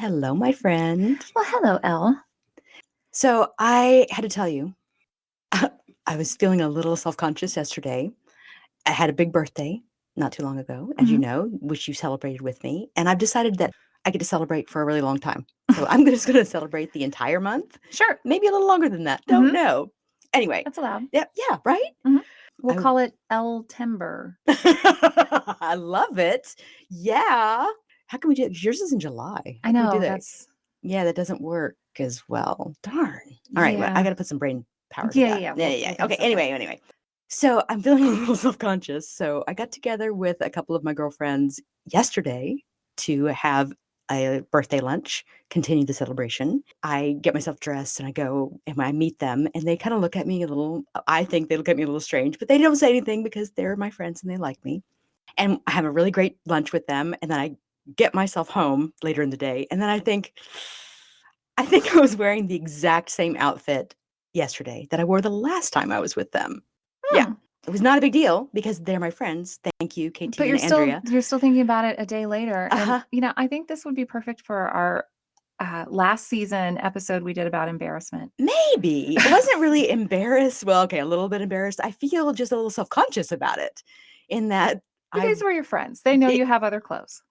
Hello, my friend. Well, hello, Elle. So I had to tell you, I was feeling a little self-conscious yesterday. I had a big birthday not too long ago, as you know, which you celebrated with me. And I've decided that I get to celebrate for a really long time. So I'm just going to celebrate the entire month. Sure. Maybe a little longer than that. Don't know. Anyway. That's allowed. Yeah, right? We'll call it Elle-tember. I love it. Yeah. How can we do it? Yours is in July. I How can we know. do that? Yeah, that doesn't work as well. Darn. All right. Well, I got to put some brain power to that. Yeah. Yeah. Okay. Anyway. So I'm feeling a little self-conscious. So I got together with a couple of my girlfriends yesterday to have a birthday lunch, continue the celebration. I get myself dressed and I go and I meet them and they kind of look at me a little, I think they look at me a little strange, but they don't say anything because they're my friends and they like me. And I have a really great lunch with them. And then I get myself home later in the day. And then I think I was wearing the exact same outfit yesterday that I wore the last time I was with them. Yeah. It was not a big deal because they're my friends. Thank you, KT But and Andrea. You're still thinking about it a day later. And, I think this would be perfect for our last season episode we did about embarrassment. Maybe. I wasn't really embarrassed. Well, okay, a little bit embarrassed. I feel just a little self-conscious about it in that These were your friends. They know you have other clothes.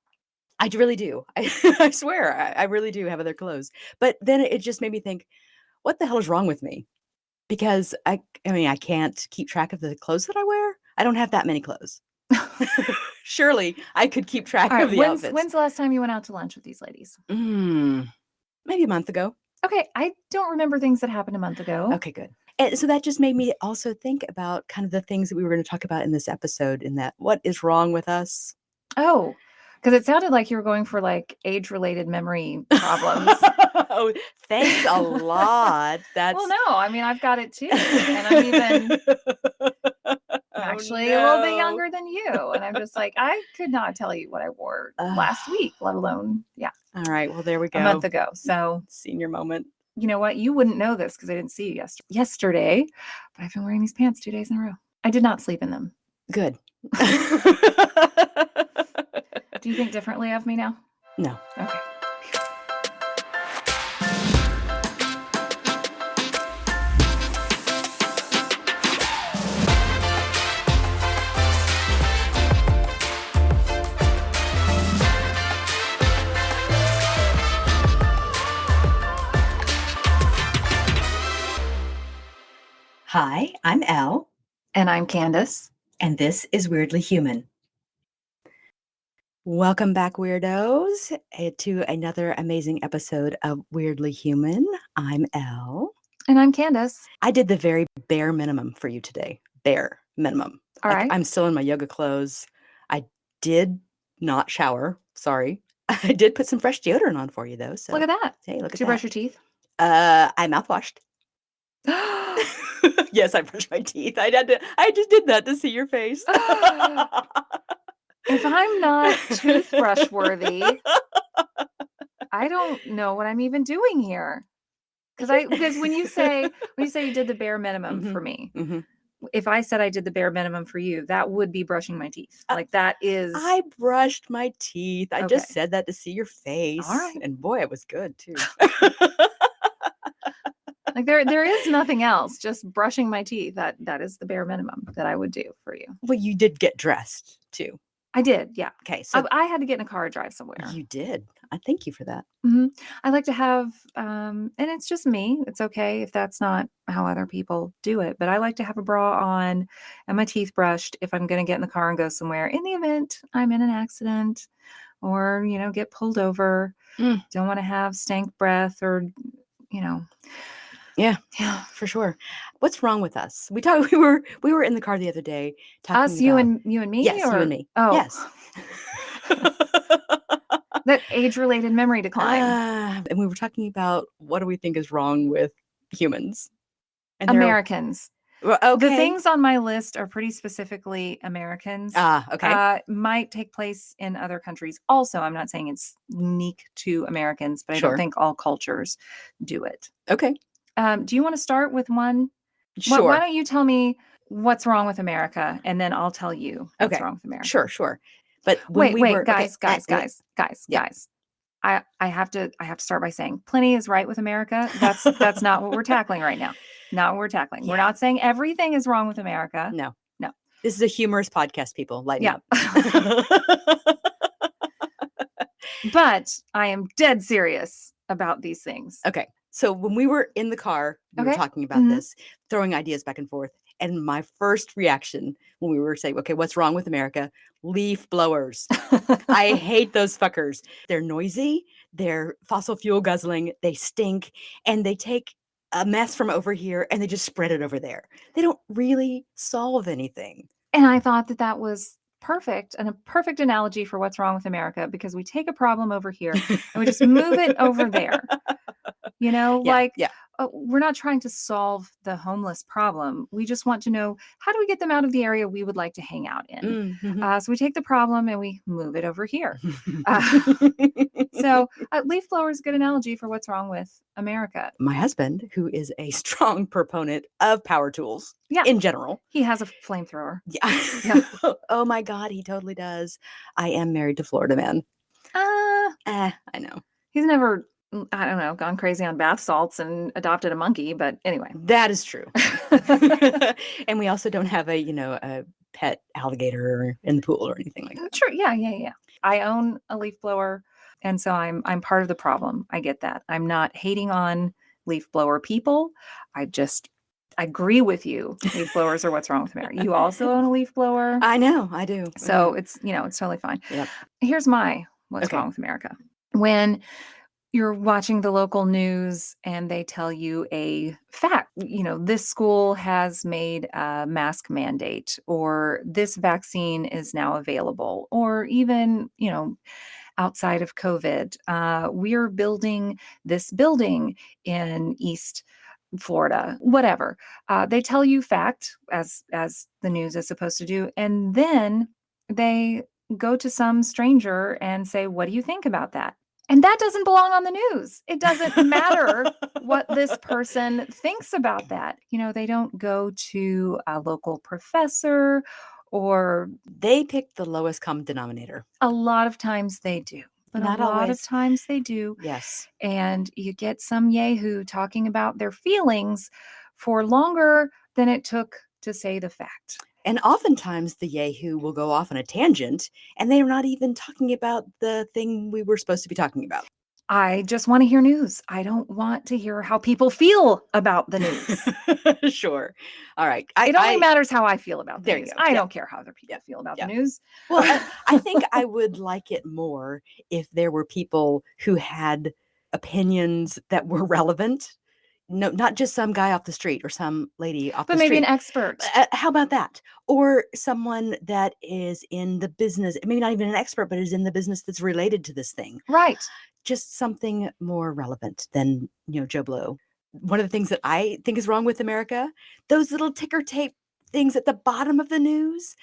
I really do. I swear, I really do have other clothes. But then it just made me think, what the hell is wrong with me? Because I can't keep track of the clothes that I wear. I don't have that many clothes. Surely I could keep track of the outfits. When's the last time you went out to lunch with these ladies? Maybe a month ago. Okay, I don't remember things that happened a month ago. Okay, good. And so that just made me also think about kind of the things that we were going to talk about in this episode, in that what is wrong with us? Oh, because it sounded like you were going for like age-related memory problems. Oh, thanks a lot. Well, no, I mean, I've got it too. And I'm even actually a little bit younger than you. And I'm just like, I could not tell you what I wore last week, let alone, All right, well, there we go. A month ago. So senior moment. You know what? You wouldn't know this because I didn't see you yesterday, but I've been wearing these pants 2 days in a row. I did not sleep in them. Good. Do you think differently of me now? No. Okay. Hi, I'm Elle. And I'm Candace. And this is Weirdly Human. Welcome back, weirdos, to another amazing episode of Weirdly Human. I'm Elle. And I'm Candace. I did the very bare minimum for you today. Bare minimum. All right. I'm still in my yoga clothes. I did not shower. Sorry. I did put some fresh deodorant on for you, though. So look at that. Hey, look at that. Did you brush your teeth? I mouthwashed. Yes, I brushed my teeth. I just did that to see your face. If I'm not toothbrush worthy, I don't know what I'm even doing here. Because when you say you did the bare minimum for me, if I said I did the bare minimum for you, that would be brushing my teeth. Like that is. I brushed my teeth. I just said that to see your face. All right. And boy, it was good too. Like there is nothing else. Just brushing my teeth. That is the bare minimum that I would do for you. Well, you did get dressed too. I did, yeah. Okay, so I had to get in a car and drive somewhere. You did. I thank you for that. I like to have, and it's just me. It's okay if that's not how other people do it, but I like to have a bra on and my teeth brushed if I'm going to get in the car and go somewhere. In the event I'm in an accident or get pulled over, don't want to have stank breath or Yeah, for sure. What's wrong with us? We were in the car the other day talking us, you and me? Yes, you and me. Oh. Yes. That age-related memory decline. And we were talking about what do we think is wrong with humans? And Americans. Okay. The things on my list are pretty specifically Americans. Okay. Might take place in other countries. Also, I'm not saying it's unique to Americans, but I don't think all cultures do it. Okay. Do you want to start with one? Sure. Why don't you tell me what's wrong with America, and then I'll tell you what's wrong with America. Sure. But wait, guys. I have to start by saying plenty is right with America. That's not what we're tackling right now. Not what we're tackling. We're Yeah. not saying everything is wrong with America. No. No. This is a humorous podcast, people. Lighten Yeah. up. But I am dead serious about these things. Okay. So when we were in the car, we were Okay. talking about this, throwing ideas back and forth. And my first reaction when we were saying, okay, what's wrong with America? Leaf blowers. I hate those fuckers. They're noisy, they're fossil fuel guzzling, they stink, and they take a mess from over here and they just spread it over there. They don't really solve anything. And I thought that that was perfect and a perfect analogy for what's wrong with America, because we take a problem over here and we just move it over there. You know, Yeah, like yeah. we're not trying to solve the homeless problem. We just want to know, how do we get them out of the area we would like to hang out in? Mhm. So we take the problem and we move it over here. So leaf blower is a good analogy for what's wrong with America. My husband, who is a strong proponent of power tools Yeah. in general. He has a flamethrower. Yeah. Yeah. Oh my God, he totally does. I am married to Florida man. I know. He's never, I don't know, gone crazy on bath salts and adopted a monkey, but anyway. That is true. And we also don't have a pet alligator in the pool or anything like that. Sure. Yeah. I own a leaf blower, and so I'm part of the problem. I get that. I'm not hating on leaf blower people. I agree with you. Leaf blowers are what's wrong with America. You also own a leaf blower. I know, I do. So it's totally fine. Yep. Here's what's Okay. wrong with America. When you're watching the local news and they tell you a fact, this school has made a mask mandate, or this vaccine is now available, or even, outside of COVID, we're building this building in East Florida, whatever. They tell you fact, as the news is supposed to do, and then they go to some stranger and say, "What do you think about that?" And that doesn't belong on the news. It doesn't matter what this person thinks about that. They don't go to a local professor, or They pick the lowest common denominator. a lot of times they do. But Not a lot of always. times they do. Yes. And you get some yahoo talking about their feelings for longer than it took to say the fact. And oftentimes the yahoo will go off on a tangent and they're not even talking about the thing we were supposed to be talking about. I just want to hear news. I don't want to hear how people feel about the news. Sure. All right. It only matters how I feel about the There you news. go. I Yeah. don't care how other people feel about the news. Well, I think I would like it more if there were people who had opinions that were relevant. No, not just some guy off the street or some lady off But the maybe street. an expert. How about that? Or someone that is in the business, maybe not even an expert, but is in the business that's related to this thing. Right. Just something more relevant than, Joe Blow. One of the things that I think is wrong with America, those little ticker tape things at the bottom of the news.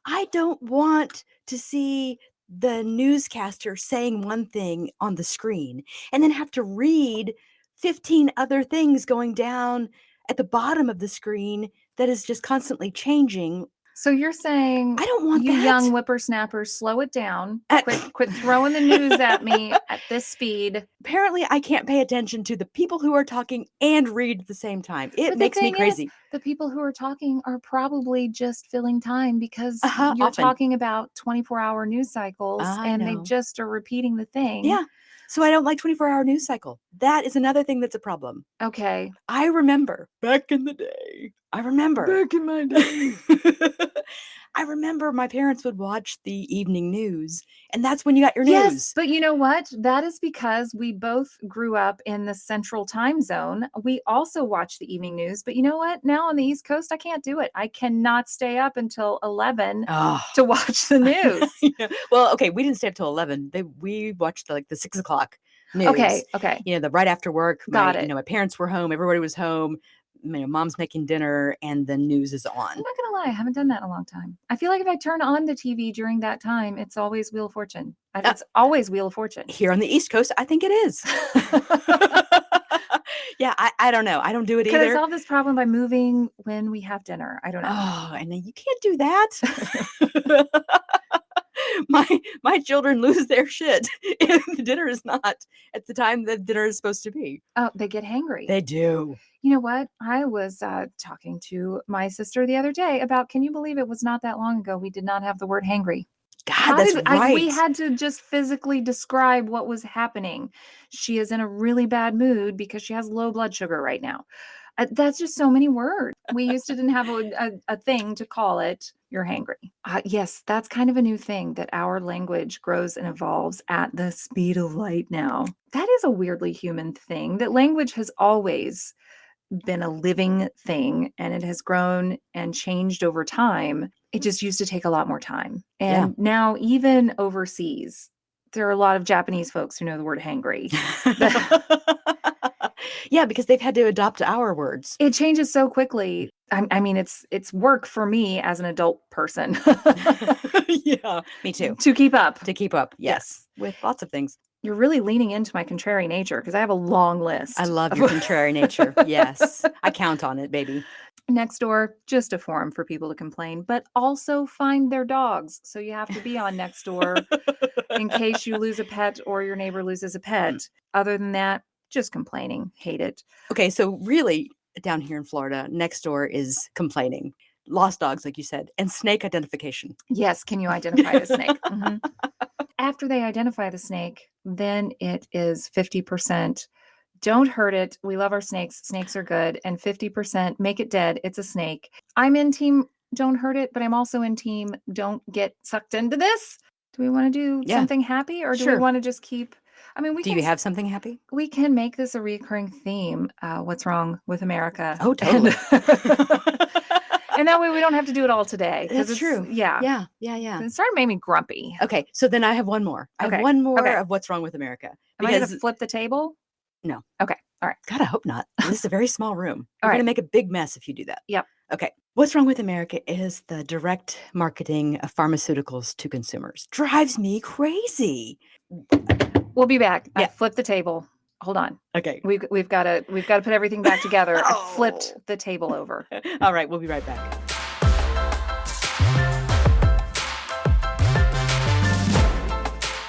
I don't want to see the newscaster saying one thing on the screen and then have to read 15 other things going down at the bottom of the screen that is just constantly changing. So you're saying, I don't want you that. young whippersnappers, slow it down. Quit throwing the news at me at this speed. Apparently, I can't pay attention to the people who are talking and read at the same time. It makes me crazy. The people who are talking are probably just filling time because you're Often. talking about 24-hour news cycles, and they just are repeating the thing. Yeah. So I don't like 24-hour news cycle. That is another thing that's a problem. Okay. I remember back in the day. Back in my day. I remember my parents would watch the evening news, and that's when you got your Yes, news. but you know what? That is because we both grew up in the central time zone. We also watch the evening news, but you know what? Now on the East Coast, I can't do it. I cannot stay up until 11 to watch the news. Yeah. Well, okay, we didn't stay up till 11. We watched the 6 o'clock news. Okay. The right after work. Got it. My parents were home. Everybody was home. Mom's making dinner, and the news is on. I'm not gonna lie, I haven't done that in a long time. I feel like if I turn on the TV during that time, it's always Wheel of Fortune. It's always Wheel of Fortune. Here on the East Coast, I think it is. Yeah, I don't know. I don't do it either. Can I solve this problem by moving when we have dinner? I don't know. Oh, and you can't do that. my children lose their shit if the dinner is not at the time that dinner is supposed to be. Oh, they get hangry. They do. You know what? I was talking to my sister the other day about, can you believe it was not that long ago we did not have the word hangry? God, that's right. We had to just physically describe what was happening. She is in a really bad mood because she has low blood sugar right now. That's just so many words. We used to didn't have a thing to call it. You're hangry. Yes, that's kind of a new thing, that our language grows and evolves at the speed of light now. That is a weirdly human thing, that language has always been a living thing, and it has grown and changed over time. It just used to take a lot more time. And now, even overseas, there are a lot of Japanese folks who know the word hangry. Yeah, because they've had to adopt our words. It changes so quickly. I mean, it's work for me as an adult person. Yeah, me too. To keep up. To keep up, yes, with lots of things. You're really leaning into my contrary nature, because I have a long list. I love your contrary nature. Yes, I count on it, baby. Nextdoor, just a forum for people to complain, but also find their dogs. So you have to be on Nextdoor in case you lose a pet or your neighbor loses a pet. Other than that, just complaining. Hate it. Okay, so really, down here in Florida, Nextdoor is complaining. Lost dogs, like you said, and snake identification. Yes, can you identify the snake? Mm-hmm. After they identify the snake, then it is 50%. Don't hurt it. We love our snakes. Snakes are good. And 50%, make it dead. It's a snake. I'm in team don't hurt it, but I'm also in team don't get sucked into this. Do we want to do something happy, or do we want to just keep... I mean, do you have something happy? We can make this a recurring theme. What's wrong with America? Oh, totally. And that way we don't have to do it all today. That's true. Yeah. It started making me grumpy. Okay, so then I have one more. I have one more of what's wrong with America. Am I going to flip the table? No. Okay. All right. God, I hope not. This is a very small room. You're going to make a big mess if you do that. Yep. Okay. What's wrong with America is the direct marketing of pharmaceuticals to consumers. Drives me crazy. We'll be back. Yeah. I flipped the table. Hold on. Okay. We've got to put everything back together. I flipped the table over. All right, we'll be right back.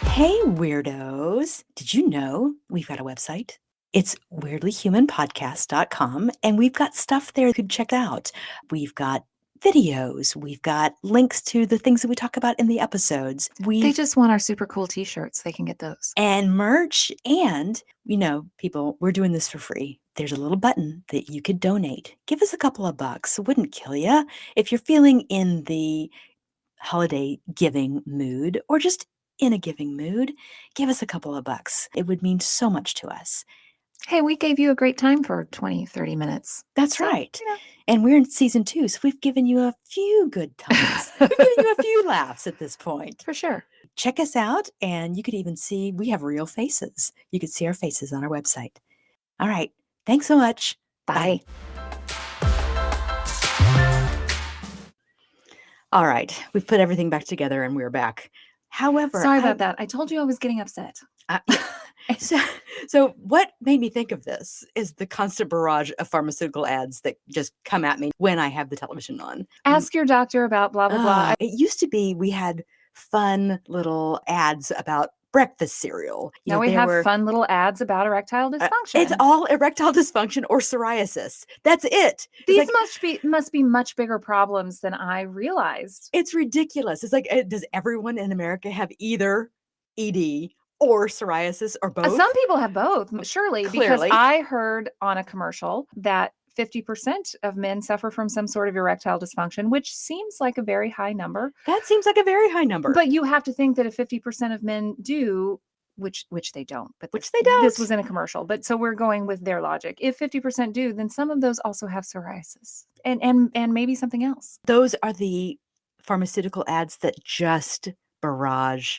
Hey, weirdos. Did you know we've got a website? It's weirdlyhumanpodcast.com, and we've got stuff there you could check out. We've got videos. We've got links to the things that we talk about in the episodes. They just want our super cool t-shirts. They can get those. And merch. And, people, we're doing this for free. There's a little button that you could donate. Give us a couple of bucks. It wouldn't kill you. If you're feeling in the holiday giving mood, or just in a giving mood, give us a couple of bucks. It would mean so much to us. Hey, we gave you a great time for 20, 30 minutes. That's right. And we're in season 2, so we've given you a few good times. We've given you a few laughs at this point. For sure. Check us out, and you could even see we have real faces. You could see our faces on our website. All right. Thanks so much. Bye. All right. We've put everything back together, and we're back. However, sorry about that. I told you I was getting upset. So what made me think of this is the constant barrage of pharmaceutical ads that just come at me when I have the television on. Ask your doctor about blah, blah, blah. It used to be we had fun little ads about breakfast cereal. Now we have fun little ads about erectile dysfunction. It's all erectile dysfunction or psoriasis. That's it. These must be much bigger problems than I realized. It's ridiculous. It's like, does everyone in America have either ED or psoriasis or both? Some people have both, surely. Because I heard on a commercial that 50% of men suffer from some sort of erectile dysfunction, which seems like a very high number. That seems like a very high number. But you have to think that if 50% of men do, which they don't. But they don't. This was in a commercial. But so we're going with their logic. If 50% do, then some of those also have psoriasis and maybe something else. Those are the pharmaceutical ads that just barrage.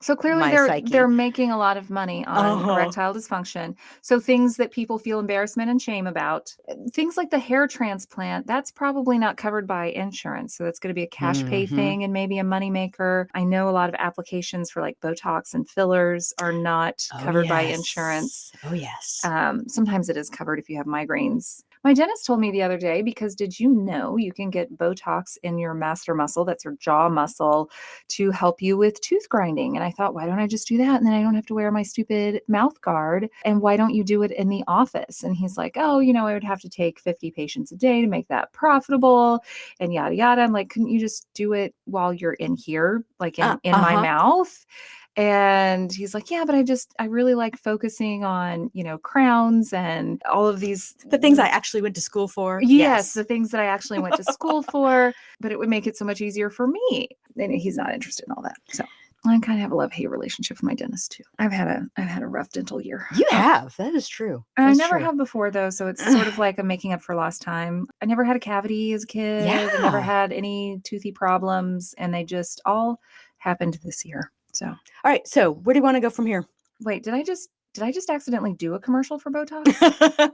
So clearly they're making a lot of money on erectile dysfunction. So things that people feel embarrassment and shame about, things like the hair transplant, that's probably not covered by insurance. So that's going to be a cash pay thing and maybe a moneymaker. I know a lot of applications for like Botox and fillers are not covered by insurance. Oh, yes. Sometimes it is covered if you have migraines. My dentist told me the other day, because did you know you can get Botox in your masseter muscle, that's your jaw muscle, to help you with tooth grinding? And I thought, why don't I just do that? And then I don't have to wear my stupid mouth guard. And why don't you do it in the office? And he's like, oh, I would have to take 50 patients a day to make that profitable and yada, yada. I'm like, couldn't you just do it while you're in here, like in my Uh-huh. mouth? And he's like, yeah, but I really like focusing on, crowns and all of these. The things I actually went to school for. Yes, Yes. the things that I actually went to school for, but it would make it so much easier for me. And he's not interested in all that. So I kind of have a love-hate relationship with my dentist too. I've had a rough dental year. You have. That is true. I That's never true. have before, though, so it's sort of like I'm making up for lost time. I never had a cavity as a kid. I never Yeah. had any toothy problems, and they just all happened this year. So, All right. So where do you want to go from here? wait, did I just accidentally do a commercial for Botox?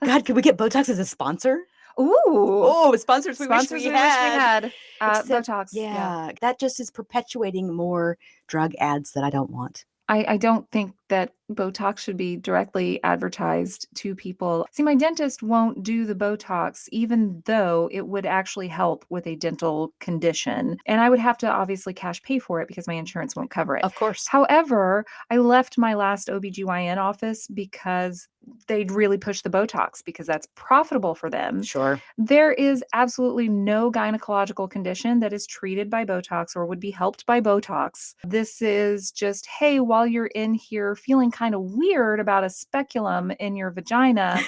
God, could we get Botox as a sponsor? Ooh, Oh, sponsors we wish sponsors we we wish we had. had. Except, Botox, yeah. yeah, that just is perpetuating more drug ads that I don't want. I don't think that Botox should be directly advertised to people. See, my dentist won't do the Botox, even though it would actually help with a dental condition. And I would have to obviously cash pay for it because my insurance won't cover it. Of course. However, I left my last OBGYN office because they'd really push the Botox because that's profitable for them. Sure. There is absolutely no gynecological condition that is treated by Botox or would be helped by Botox. This is just, hey, while you're in here feeling kind of weird about a speculum in your vagina,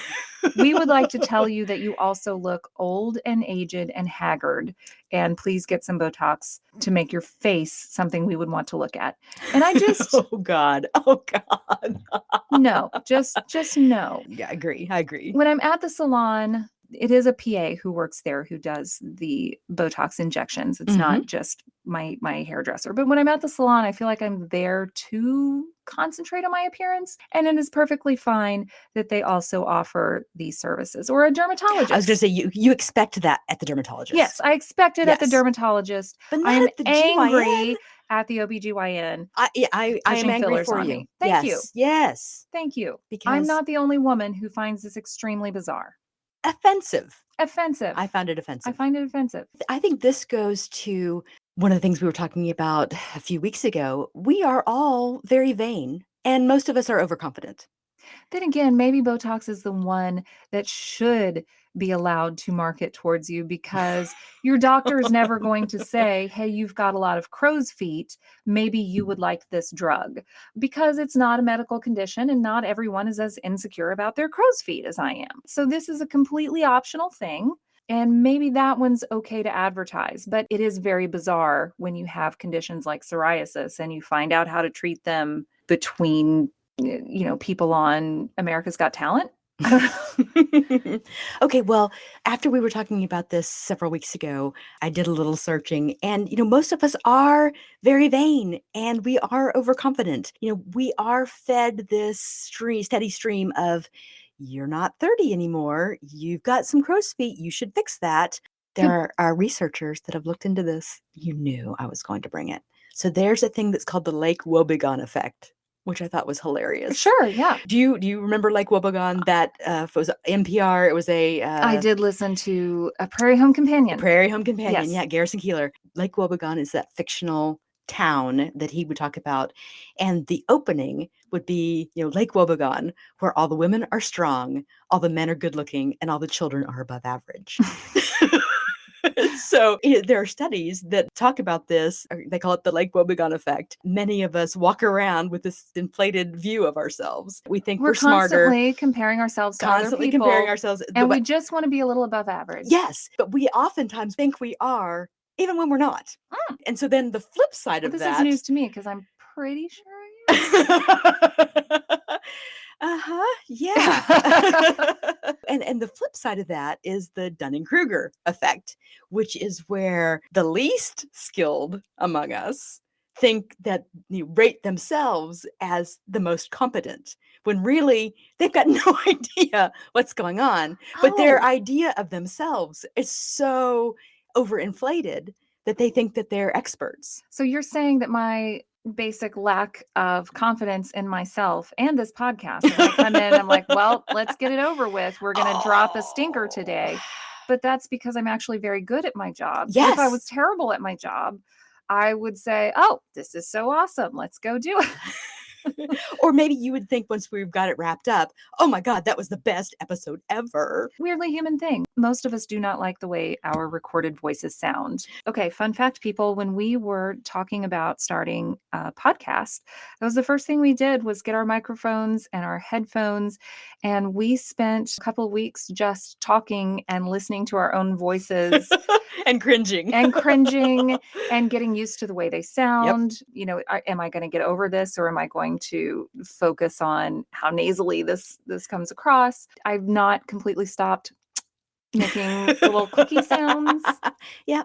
we would like to tell you that you also look old and aged and haggard. And please get some Botox to make your face something we would want to look at. And I just, Oh God. Oh God. no, just no. Yeah, I agree. I agree. When I'm at the salon, it is a PA who works there who does the Botox injections. It's Mhm. not just my hairdresser. But when I'm at the salon, I feel like I'm there to concentrate on my appearance. And it is perfectly fine that they also offer these services. Or a I was going to dermatologist. say you expect that at the dermatologist. Yes, I expect it at the Yes. dermatologist. But I not am at the GYN. angry at the OBGYN I am pushing angry fillers for on you. me. Thank you. Yes. Yes. Thank you. I'm Because not the only woman who finds this extremely bizarre. offensive. Offensive. I found it I offensive. find it offensive. I think this goes to one of the things we were talking about a few weeks ago. We are all very vain, and most of us are overconfident. Then again, maybe Botox is the one that should be allowed to market towards you because your doctor is never going to say, hey, you've got a lot of crow's feet. Maybe you would like this drug because it's not a medical condition and not everyone is as insecure about their crow's feet as I am. So this is a completely optional thing. And maybe that one's okay to advertise, but it is very bizarre when you have conditions like psoriasis and you find out how to treat them between people on America's Got Talent. I don't know. Okay, well, after we were talking about this several weeks ago, I did a little searching, and most of us are very vain and we are overconfident. We are fed this steady stream of, you're not 30 anymore, you've got some crow's feet, you should fix that. There are researchers that have looked into this. You knew I was going to bring it. So there's a thing that's called the Lake Wobegon effect, which I thought was hilarious. Sure, yeah. Do you remember Lake Wobegon? That was NPR. It was I did listen to A Prairie Home Companion. Prairie Home Companion. Yes. Yeah, Garrison Keillor. Lake Wobegon is that fictional town that he would talk about, and the opening would be Lake Wobegon, where all the women are strong, all the men are good looking, and all the children are above average. So there are studies that talk about this. They call it the Lake Wobegon effect. Many of us walk around with this inflated view of ourselves. We think we're smarter. Constantly comparing ourselves to other people. Comparing ourselves. And we just want to be a little above average. Yes, but we oftentimes think we are, even when we're not. And so then the flip side of this that. is news to me because I'm pretty sure I am. Yeah. And the flip side of that is the Dunning-Kruger effect, which is where the least skilled among us think that rate themselves as the most competent, when really they've got no idea what's going on. But their idea of themselves is so overinflated that they think that they're experts. So you're saying that my basic lack of confidence in myself and this podcast. And I come in, I'm like, well, let's get it over with. We're going to drop a stinker today. But that's because I'm actually very good at my job. If I was Yes. terrible at my job, I would say, oh, this is so awesome. Let's go do it. Or maybe you would think once we've got it wrapped up, oh my God, that was the best episode ever. Weirdly human thing. Most of us do not like the way our recorded voices sound. Okay, fun fact, people, when we were talking about starting a podcast, that was the first thing we did was get our microphones and our headphones. And we spent a couple of weeks just talking and listening to our own voices and cringing. and getting used to the way they sound. You know, am I going to get over this, or am I going to focus on how nasally this comes across? I've not completely stopped making little clicky sounds. Yeah.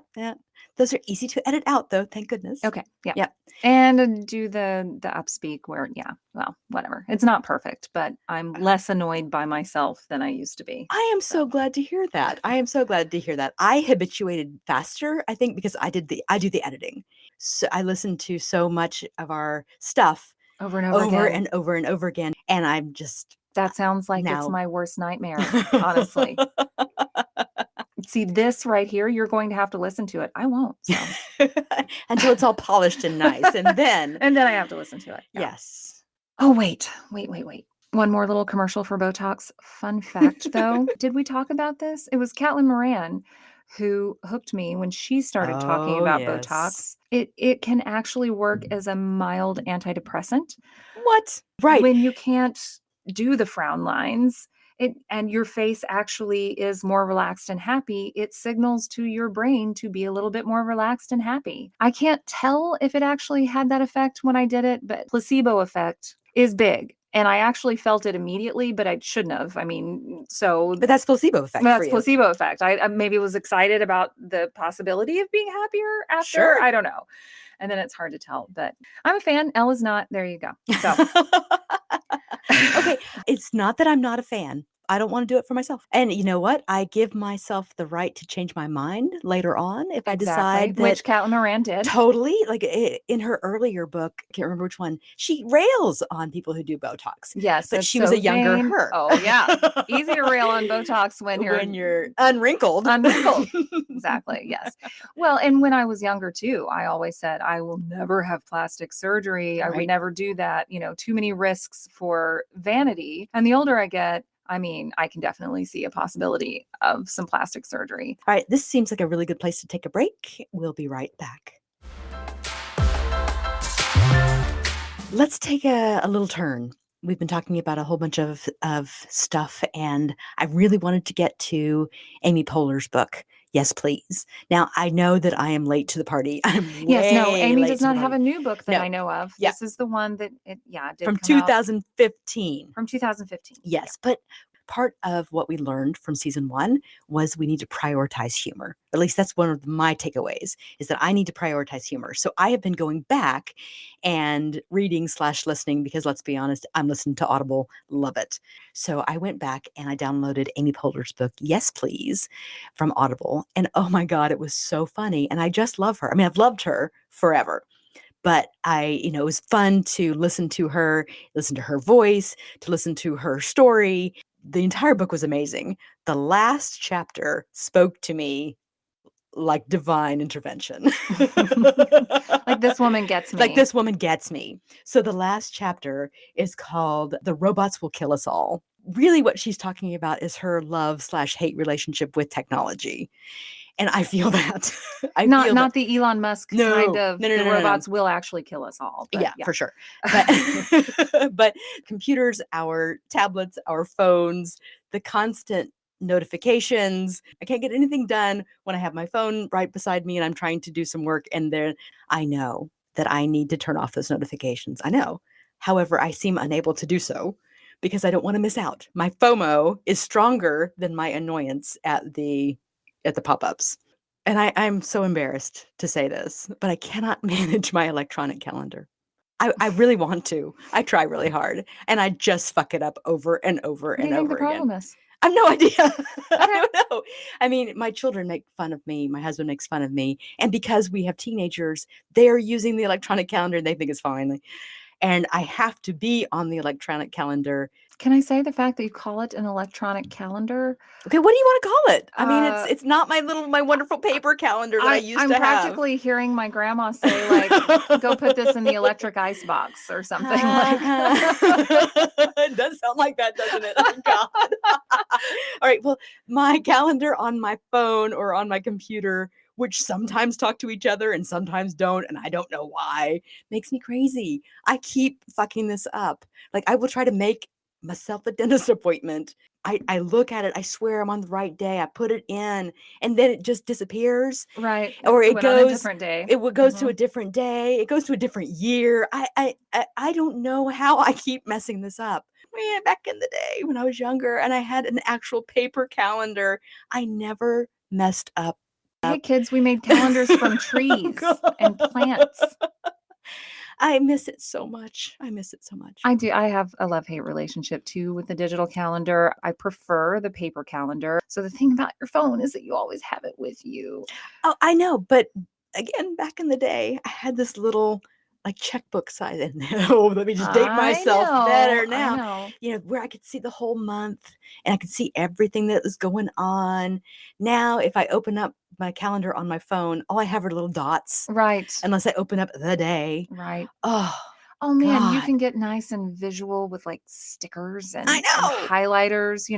Those are easy to edit out, though. Thank goodness. Okay. Yeah. Yeah. And do the upspeak where, well, whatever. It's not perfect, but I'm less annoyed by myself than I used to be. I am so glad to hear that. I am so glad to hear that. I habituated faster, I think, because I do the editing. So I listen to so much of our stuff over and over again. and over and over again. And I'm just. That sounds like it's my worst nightmare, honestly. See, this right here, you're going to have to listen to it. I won't. So. Until it's all polished and nice. And then. And then I have to listen to it. Yeah. Yes. Oh, wait. One more little commercial for Botox. Fun fact, though. Did we talk about this? It was Caitlin Moran who hooked me when she started talking about Botox. It can actually work as a mild antidepressant. What? Right. When you can't do the frown lines, and your face actually is more relaxed and happy, it signals to your brain to be a little bit more relaxed and happy. I can't tell if it actually had that effect when I did it, but placebo effect is big. And I actually felt it immediately, but I shouldn't have. I mean, so. But that's placebo effect. That's placebo effect. I maybe was excited about the possibility of being happier after. Sure. I don't know. And then it's hard to tell, but I'm a fan. Elle is not. There you go. So. Okay. It's not that I'm not a fan. I don't want to do it for myself. And you know what? I give myself the right to change my mind later on if I decide that. Which Caitlin Moran did. Totally. Like in her earlier book, I can't remember which one, she rails on people who do Botox. Yes. But she was a younger her. Oh, yeah. Easy to rail on Botox when you're unwrinkled. Exactly. Yes. Well, and when I was younger too, I always said, I will never have plastic surgery. Right. I would never do that. Too many risks for vanity. And the older I get, I mean, I can definitely see a possibility of some plastic surgery. All right. This seems like a really good place to take a break. We'll be right back. Let's take a little turn. We've been talking about a whole bunch of stuff, and I really wanted to get to Amy Poehler's book, Yes, Please. Now, I know that I am late to the party. Amy does not have a new book that I know of. Yeah. This is the one that did from come 2015. From 2015. Yes, but part of what we learned from season 1 was we need to prioritize humor. At least that's one of my takeaways, is that I need to prioritize humor. So I have been going back and reading/listening, because let's be honest, I'm listening to Audible, love it. So I went back and I downloaded Amy Poehler's book, Yes, Please, from Audible. And oh my God, it was so funny. And I just love her. I mean, I've loved her forever. But it was fun to listen to her voice, to listen to her story. The entire book was amazing. The last chapter spoke to me like divine intervention. Like, this woman gets me. Like, this woman gets me. So the last chapter is called The Robots Will Kill Us All. Really what she's talking about is her love/hate relationship with technology. And I feel that. Not the Elon Musk kind of the robots will actually kill us all. But yeah, for sure. But computers, our tablets, our phones, the constant notifications. I can't get anything done when I have my phone right beside me and I'm trying to do some work. And then I know that I need to turn off those notifications. I know. However, I seem unable to do so because I don't want to miss out. My FOMO is stronger than my annoyance at the pop-ups. And I'm so embarrassed to say this, but I cannot manage my electronic calendar. I really want to. I try really hard, and I just fuck it up over and over and over again. What do you think the problem is? I have no idea. I Okay. don't know. I mean, my children make fun of me. My husband makes fun of me. And because we have teenagers, they're using the electronic calendar and they think it's fine. And I have to be on the electronic calendar. Can I say the fact that you call it an electronic calendar? Okay, what do you want to call it? I mean, Uh, it's not my wonderful paper calendar that I used I'm to have. practically hearing my grandma say, like, go put this in the electric ice box or something like. It does sound like that, doesn't it? Oh, God. All right. Well, my calendar on my phone or on my computer, which sometimes talk to each other and sometimes don't, and I don't know why, makes me crazy. I keep fucking this up. Like, I will try to make myself a dentist appointment. I look at it, I swear I'm on the right day. I put it in, and then it just disappears. Right. Or It it went on a goes different day. goes to Mhm. a different day. It goes to a different year. I don't know how I keep messing this up. Man, back in the day when I was younger and I had an actual paper calendar, I never messed up. Hey, kids, we made calendars from trees and plants. I miss it so much. I miss it so much. I do. I have a love-hate relationship too with the digital calendar. I prefer the paper calendar. So the thing about your phone is that you always have it with you. Oh, I know, but again, back in the day, I had this little like checkbook size and oh, let me just date I myself better know. I now. know. Where I could see the whole month and I could see everything that was going on. Now, if I open up my calendar on my phone, all I have are little dots Right. unless I open up the day. Right. Oh, Oh man, you God. can get nice and visual with like stickers I and know. highlighters,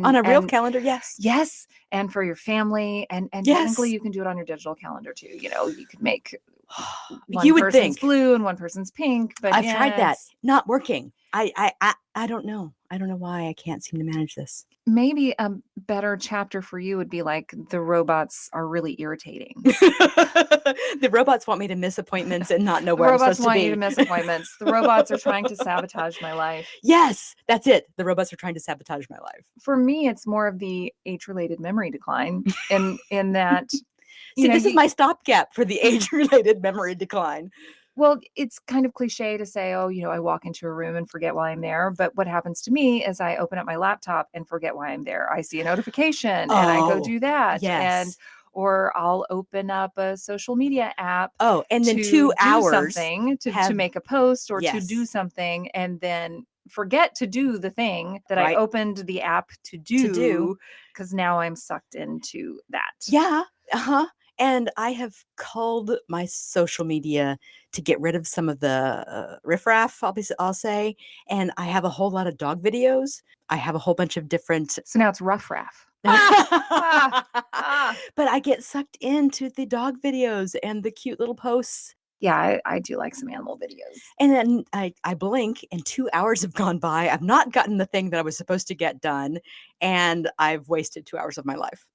On a real and calendar, yes. yes, and for your family, and technically Yes. you can do it on your digital calendar too. You could make one You would person's think. blue and one person's pink, but I've tried yeah, that. it's Not working. I don't know. I don't know why I can't seem to manage this. maybe a better chapter for you would be like the robots are really irritating. The robots want me to miss appointments and not know The where I'm robots supposed to want you to be. miss appointments. The robots are trying to sabotage my life. Yes, that's it. The robots are trying to sabotage my life. For me, it's more of the age-related memory decline in that, See, this is you my stopgap for the age-related memory decline. well, it's kind of cliche to say, "Oh, I walk into a room and forget why I'm there." But what happens to me is I open up my laptop and forget why I'm there. I see a notification and I go Oh, do that. yes. Or I'll open up a social media app Oh, and then to 2 do hours something, to have make a post or to do yes, something, and then forget to do the thing that I right, opened the app to to do. do because now I'm sucked into that. Yeah, uh-huh, and I have culled my social media to get rid of some of the, riffraff, I'll say, and I have a whole lot of dog videos. I have a whole bunch of different So now it's rough raff. Ah, ah. but I get sucked into the dog videos and the cute little posts, Yeah, I do like some animal videos. and then I blink and 2 hours have gone by. I've not gotten the thing that I was supposed to get done, and I've wasted 2 hours of my life.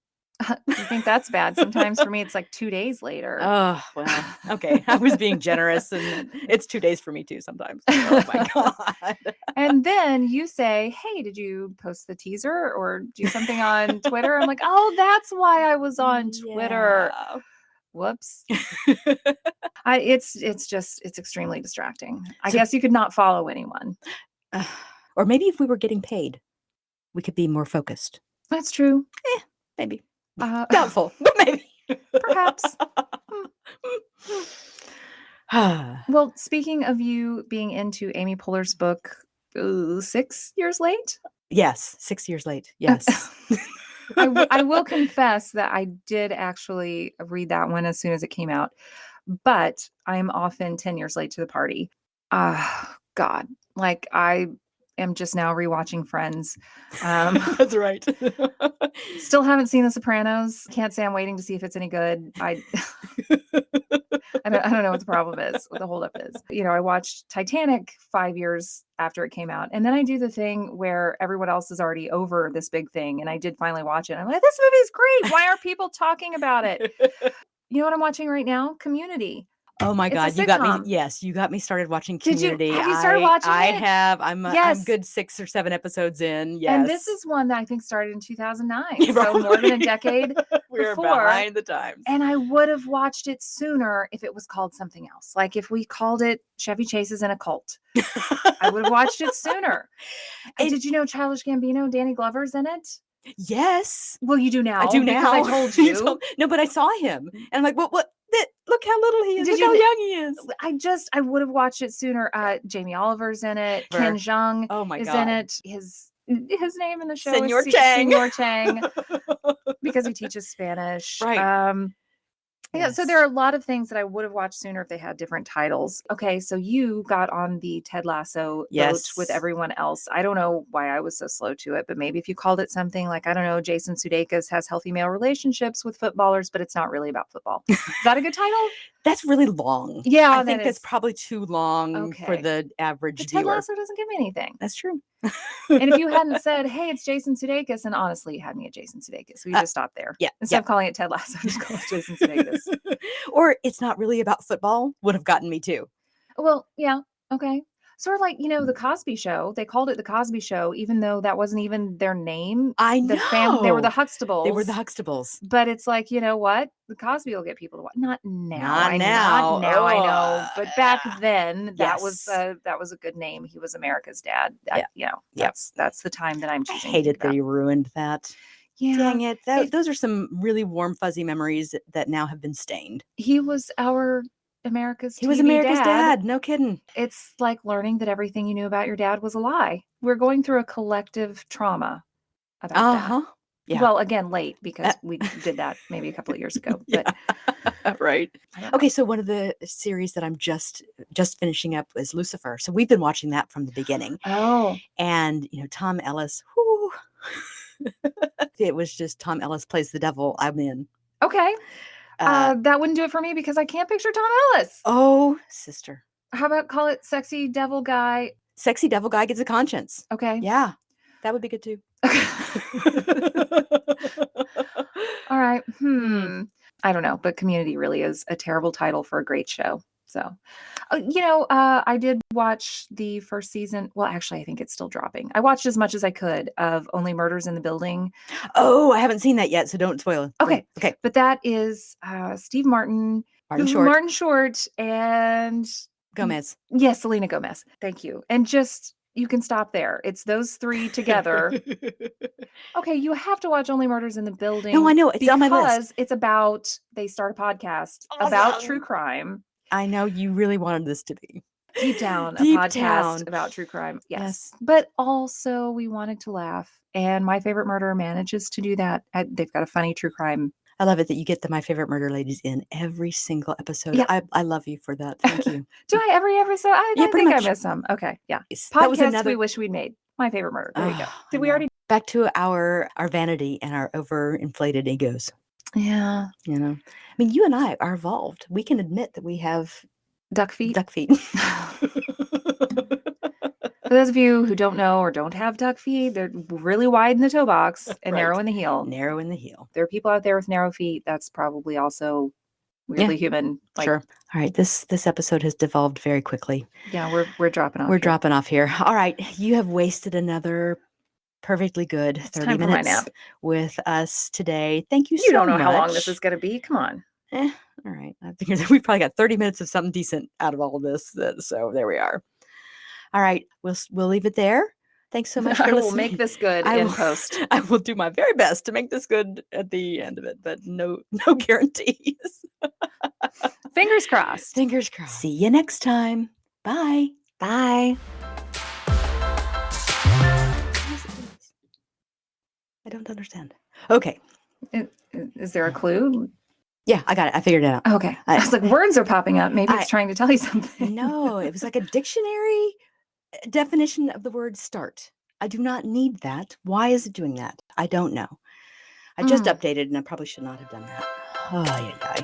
You think that's bad? Sometimes for me, it's like 2 days later. Oh, well, okay. I was being generous, and it's 2 days for me too sometimes. Oh my god. And then you say, "Hey, did you post the teaser or do something on Twitter?" I'm like, "Oh, that's why I was on Twitter. Yeah. Whoops." It's extremely distracting. I So guess you could not follow anyone. or maybe if we were getting paid, we could be more focused. That's true. Maybe. Uh, Doubtful, but maybe. perhaps. Well, speaking of you being into Amy Poehler's book, 6 years late? Yes, 6 years late. Yes. I will confess that I did actually read that one as soon as it came out, but I'm often 10 years late to the party. God, like I am just now rewatching Friends. That's right. Still haven't seen The Sopranos. Can't say I'm waiting to see if it's any good. I don't know what the problem is, what the holdup is. I watched Titanic 5 years after it came out, and then I do the thing where everyone else is already over this big thing, and I did finally watch it. I'm like, this movie is great. Why aren't people talking about it? You know what I'm watching right now? Community. Oh my It's a god, you got me sitcom. yes, you got me started watching Did you Community. have you started watching I it? have. I'm Yes. good 6 or 7 episodes in. And this Yes. is one that I think started in 2009, Yeah, so more than a probably. decade We're before. behind the times. And I would have watched it sooner if it was called something else. Like if we called it Chevy Chase is in a Cult, I would have watched it sooner. And It did you know Childish Gambino, Danny Glover's in it? Yes. Well, you do now. I do now. Because I told you. No, but I saw him. And I'm like, what? Look how little he is. Did Look you how kn- young he is. I would have watched it sooner. Jamie Oliver's in it. Ken Jeong Oh my is God. in it. His name in the show Senor is Chang. Senor Chang because he teaches Spanish. Right. Yeah, so there are a lot of things that I would have watched sooner if they had different titles. Okay, so you got on the Ted Lasso boat with everyone else. I don't know why I was so slow to it, but maybe if you called it something like, I don't know, Jason Sudeikis has healthy male relationships with footballers, but it's not really about football. Is that a good title? That's really long. Yeah, I think that's probably too long for the average but Ted viewer. Lasso doesn't give me anything. That's true. And if you hadn't said, hey, it's Jason Sudeikis, and honestly, you had me at Jason Sudeikis, we just stopped there. Yeah. Instead of calling it Ted Lasso, just call it Jason Sudeikis. Or it's not really about football would have gotten me too. Well, yeah. Okay. Sort of like, the Cosby Show. They called it the Cosby Show, even though that wasn't even their name. I know. They were the Huxtables. They were the Huxtables. But it's like, you know what? The Cosby will get people to watch. Not now. Not now. Not now, I know. But back then, that Yes. was a good name. He was America's dad. Yeah. That's the time that I'm I choosing. hated that he ruined that. Yeah. Dang it. Those are some really warm, fuzzy memories that now have been stained. He was America's dad. No kidding. It's like learning that everything you knew about your dad was a lie. We're going through a collective trauma about that. Yeah. Well, again, late because we did that maybe a couple of years ago. But right. Okay, so one of the series that I'm just finishing up is Lucifer. So we've been watching that from the beginning. Oh. And Tom Ellis, whoo. It was just Tom Ellis plays the devil. I'm in. Okay. That wouldn't do it for me because I can't picture Tom Ellis. Oh, sister. How about call it Sexy Devil Guy? Sexy Devil Guy Gets a Conscience. Okay. Yeah. That would be good too. All right. I don't know, but Community really is a terrible title for a great show. So, I did watch the first season. Well, actually, I think it's still dropping. I watched as much as I could of Only Murders in the Building. Oh, I haven't seen that yet, so don't spoil it. Okay. But that is Steve Martin Short, and Gomez. Yes, Selena Gomez. Thank you. And just, you can stop there. It's those three together. Okay, you have to watch Only Murders in the Building. No, I know. It's on my list. Because it's about, they start a podcast about true crime. I know you really wanted this to be. Deep down, a podcast about true crime. Yes. But also we wanted to laugh. And My Favorite Murder manages to do that. They've got a funny true crime. I love it that you get the My Favorite Murder ladies in every single episode. Yeah. I love you for that. Thank you. Do I every episode? I think I missed some. Okay. Yeah. That was Podcasts we wish we'd made. My Favorite Murder. There you go. Did we already? Back to our vanity and our overinflated egos. Yeah. I mean, you and I are evolved. We can admit that we have duck feet. For those of you who don't know or don't have duck feet, they're really wide in the toe box and narrow in the heel. Narrow in the heel. There are people out there with narrow feet. That's probably also weirdly human. Sure. All right. This episode has devolved very quickly. Yeah, we're dropping off. We're dropping off here. All right. You have wasted another perfectly good 30 minutes with us today. Thank you so much. You don't know how long this is going to be. Come on. All right. I think we probably got 30 minutes of something decent out of all of this. So there we are. All right. We'll leave it there. Thanks so much for listening. I will make this good in post. I will do my very best to make this good at the end of it, but no guarantees. Fingers crossed. Fingers crossed. See you next time. Bye. Bye. I don't understand. Okay. Is there a clue? Yeah, I got it. I figured it out. Okay. I was like, words are popping up. Maybe it's trying to tell you something. No, it was like a dictionary definition of the word start. I do not need that. Why is it doing that? I don't know. I just updated and I probably should not have done that. Oh, yeah.